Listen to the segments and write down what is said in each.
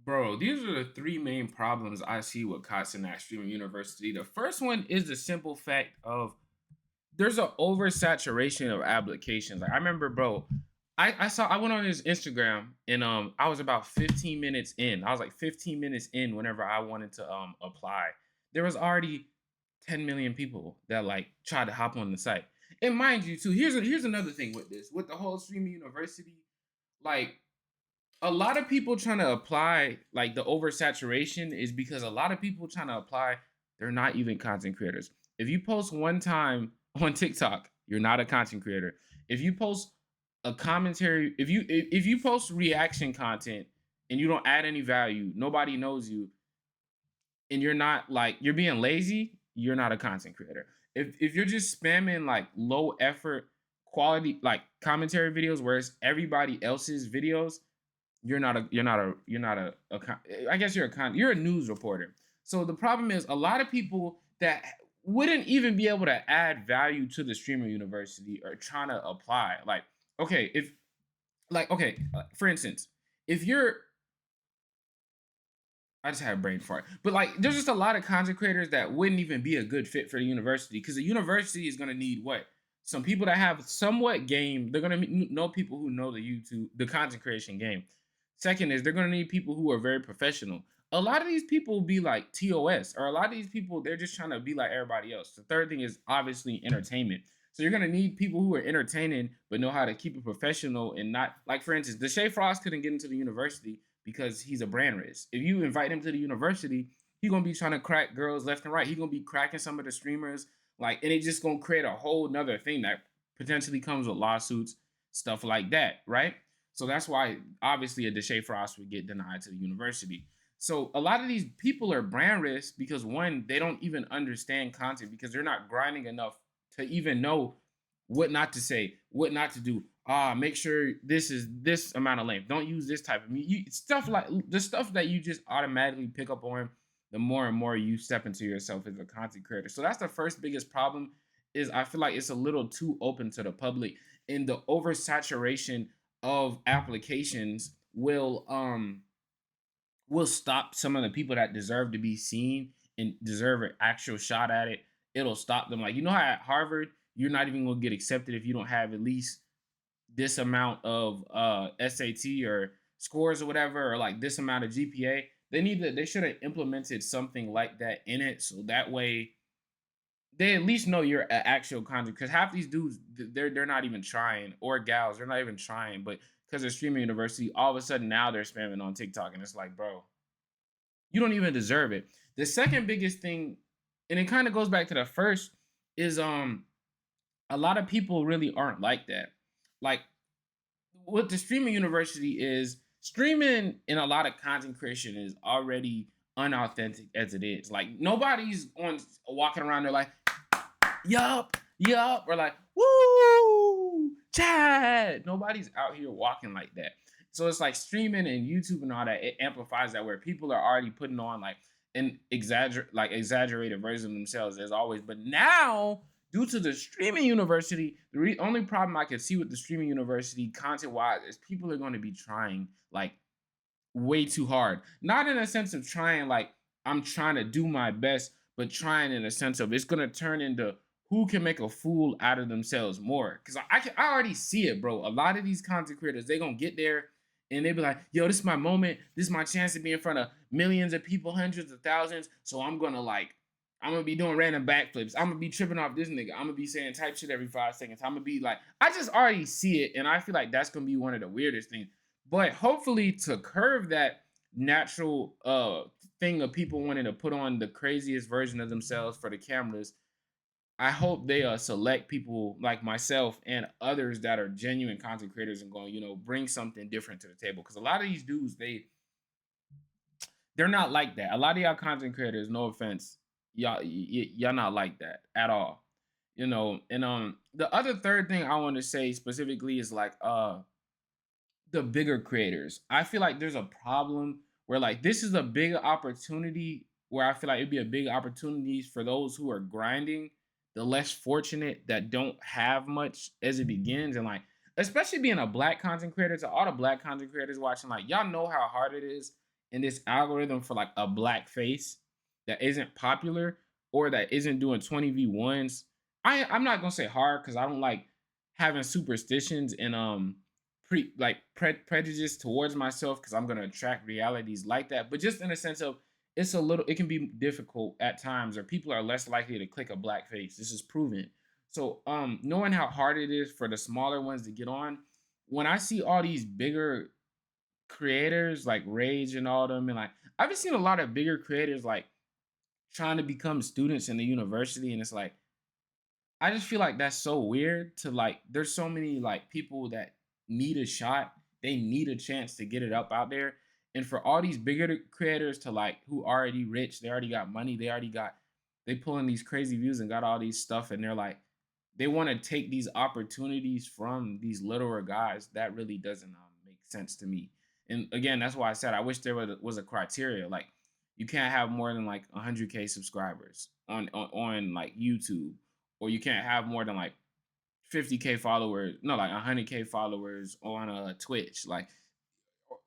Bro, these are the three main problems I see with Cenat Streaming University. The first one is the simple fact of there's an oversaturation of applications. Like I remember, bro, I went on his Instagram and I was about 15 minutes in. I was like 15 minutes in whenever I wanted to apply. There was already 10 million people that like tried to hop on the site. And mind you, too, here's another thing with this, with the whole streaming university, like a lot of people trying to apply, like the oversaturation is because a lot of people trying to apply, they're not even content creators. If you post one time on TikTok, you're not a content creator. If you post a commentary, if you post reaction content and you don't add any value, nobody knows you, and you're not like you're being lazy, you're not a content creator. If you're just spamming like low effort quality like commentary videos where it's everybody else's videos, I guess you're a news reporter. So the problem is a lot of people that wouldn't even be able to add value to the streamer university are trying to apply. Like, okay, if like okay, for instance, if you're I just had a brain fart. But like, there's just a lot of content creators that wouldn't even be a good fit for the university because the university is gonna need what? Some people that have somewhat game. They're gonna know people who know the content creation game. Second is they're gonna need people who are very professional. A lot of these people will be like TOS, or a lot of these people they're just trying to be like everybody else. The third thing is obviously entertainment. So you're gonna need people who are entertaining but know how to keep it professional and not like, for instance, Deshae Frost couldn't get into the university because he's a brand risk. If you invite him to the university, he's gonna be trying to crack girls left and right. He's gonna be cracking some of the streamers, like, and it's just gonna create a whole nother thing that potentially comes with lawsuits, stuff like that, right? So that's why obviously a Deshae Frost would get denied to the university. So a lot of these people are brand risks because one, they don't even understand content because they're not grinding enough to even know what not to say, what not to do. Make sure this is this amount of length. Don't use this type of stuff like the stuff that you just automatically pick up on the more and more you step into yourself as a content creator. So that's the first biggest problem is I feel like it's a little too open to the public and the oversaturation of applications will stop some of the people that deserve to be seen and deserve an actual shot at it. It'll stop them. Like, you know how at Harvard, you're not even gonna get accepted if you don't have at least this amount of SAT or scores or whatever, or like this amount of GPA. They should have implemented something like that in it, so that way they at least know you're an actual content. Because half these dudes, they're not even trying, or gals, they're not even trying, but because they're streaming university, all of a sudden now they're spamming on TikTok, and it's like, bro, you don't even deserve it. The second biggest thing, and it kind of goes back to the first, is a lot of people really aren't like that. Like what the streaming university is, streaming in a lot of content creation is already unauthentic as it is. Like nobody's on walking around there like, yup, or like, woo, Chad. Nobody's out here walking like that. So it's like streaming and YouTube and all that, it amplifies that where people are already putting on like an exaggerated version of themselves as always. But now, due to the streaming university, the only problem I can see with the streaming university content wise is people are going to be trying like way too hard. Not in a sense of trying like I'm trying to do my best, but trying in a sense of it's gonna turn into who can make a fool out of themselves more. Cause I already see it, bro. A lot of these content creators, they gonna get there and they be like, yo, this is my moment. This is my chance to be in front of millions of people, hundreds of thousands. So I'm gonna be doing random backflips. I'm gonna be tripping off this nigga. I'm gonna be saying type shit every 5 seconds. I'm gonna be like, I just already see it, and I feel like that's gonna be one of the weirdest things. But hopefully, to curve that natural thing of people wanting to put on the craziest version of themselves for the cameras, I hope they select people like myself and others that are genuine content creators and going, bring something different to the table. Because a lot of these dudes, they're not like that. A lot of y'all content creators, no offense, y'all not like that at all. And the other third thing I want to say specifically is like the bigger creators. I feel like there's a problem where like this is a big opportunity where I feel like it'd be a big opportunity for those who are grinding, the less fortunate that don't have much as it begins. And like, especially being a black content creator, to all the black content creators watching, like y'all know how hard it is and this algorithm for like a black face that isn't popular or that isn't doing 20v1s. I'm not gonna say hard because I don't like having superstitions and prejudice towards myself because I'm gonna attract realities like that. But just in a sense of it can be difficult at times, or people are less likely to click a black face. This is proven. So knowing how hard it is for the smaller ones to get on, when I see all these bigger creators like Rage and all them, and like I've seen a lot of bigger creators like trying to become students in the university, and it's like I just feel like that's so weird to like there's so many like people that need a shot, they need a chance to get it up out there. And for all these bigger creators to like who already rich, they already got money, they pulling these crazy views and got all these stuff, and they're like they want to take these opportunities from these littler guys. That really doesn't make sense to me. And again, that's why I said I wish there was a criteria. Like you can't have more than like 100K subscribers on like YouTube, or you can't have more than like 50K followers, no, like 100K followers on Twitch. Like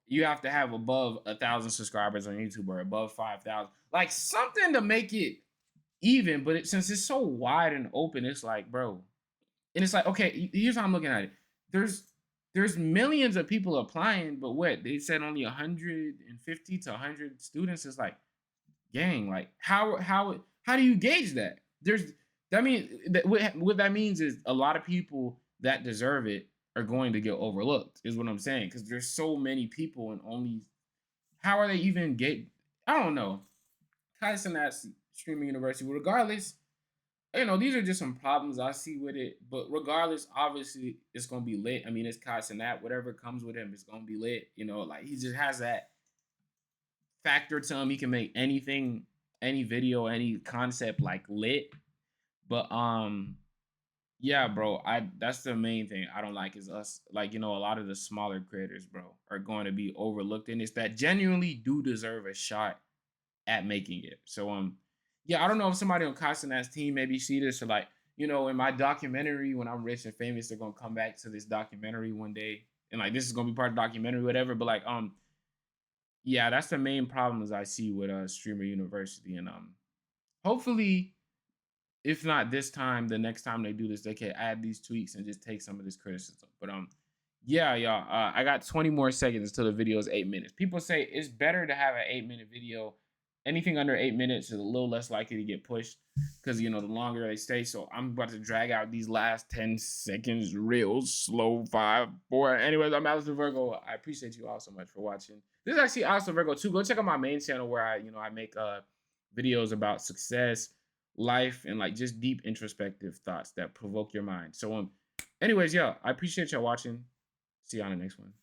you have to have above 1,000 subscribers on YouTube or above 5,000, like something to make it even. But since it's so wide and open, it's like, bro, and it's like, okay, here's how I'm looking at it. There's there's millions of people applying, but what they said only 150 to 100 students. Is like, gang, like how do you gauge that? That means that what that means is a lot of people that deserve it are going to get overlooked. Is what I'm saying, because there's so many people and only how are they even get? I don't know. Cenat streaming university. But regardless, these are just some problems I see with it. But regardless, obviously it's gonna be lit. I mean, it's Cenat. Whatever comes with him, it's gonna be lit. Like he just has that factor to him. He can make anything, any video, any concept like lit. But yeah, bro. That's the main thing I don't like is us. Like, a lot of the smaller creators, bro, are going to be overlooked in this that genuinely do deserve a shot at making it. So yeah, I don't know if somebody on Castanet's team maybe see this, or like, in my documentary when I'm rich and famous, they're gonna come back to this documentary one day. And like this is gonna be part of the documentary, whatever. But like yeah, that's the main problems I see with Streamer University. And hopefully, if not this time, the next time they do this, they can add these tweaks and just take some of this criticism. But yeah, y'all, I got 20 more seconds until the video is 8 minutes. People say it's better to have an 8-minute video. Anything under 8 minutes is a little less likely to get pushed because the longer they stay. So I'm about to drag out these last 10 seconds real slow. 5, 4. Anyways, I'm Alistair Virgo. I appreciate you all so much for watching. This is actually Alistair Virgo too. Go check out my main channel where I make videos about success, life, and like just deep introspective thoughts that provoke your mind. So anyways, yeah, I appreciate y'all watching. See you on the next one.